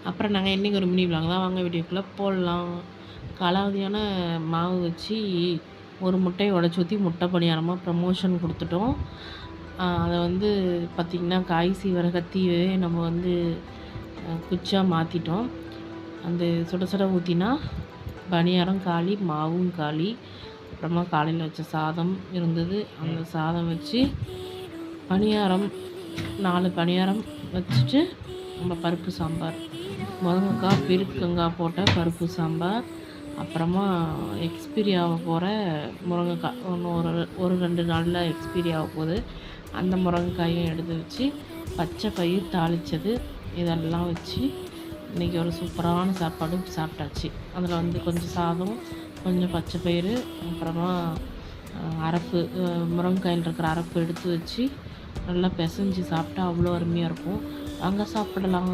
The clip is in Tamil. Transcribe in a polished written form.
அப்புறம் நாங்கள் இன்றைக்கி ஒரு மினி விலாக் தான், வாங்க வீடியோக்குள்ளே போடலாம். காலாவதியான மாவு வச்சு ஒரு முட்டையை உடச்சி ஊற்றி முட்டை பணியாரமாக ப்ரமோஷன் கொடுத்துட்டோம். அதை வந்து பார்த்திங்கன்னா காய் சீவர கத்தியவே நம்ம வந்து குச்சாக மாற்றிட்டோம். அந்த சுட சுட ஊற்றினா பணியாரம் காலி, மாவும் காலி. அப்புறமா காலையில் வச்ச சாதம் இருந்தது, அந்த சாதம் வச்சு பணியாரம் 4 பணியாரம் வச்சுட்டு நம்ம பருப்பு சாம்பார், முருங்கைக்காய் பீர்க்கங்காய் போட்ட பருப்பு சாம்பார். அப்புறமா எக்ஸ்பீரி ஆக போகிற முருங்கைக்காய் ஒரு 2 நாளில் எக்ஸ்பீரி ஆக போகுது, அந்த முருங்கைக்காயும் எடுத்து வச்சு பச்சை பயிர் தாளித்தது இதெல்லாம் வச்சு இன்றைக்கி ஒரு சூப்பரான சாப்பாடு சாப்பிட்டாச்சு. அதில் வந்து கொஞ்சம் சாதம், கொஞ்சம் பச்சை பயிறு, அப்புறமா அரப்பு முருங்கைக்காயில் இருக்கிற அரப்பு எடுத்து வச்சு நல்லா பிசைஞ்சு சாப்பிட்டா அவ்வளோ அருமையாக இருக்கும். வாங்க சாப்பிடலாம்.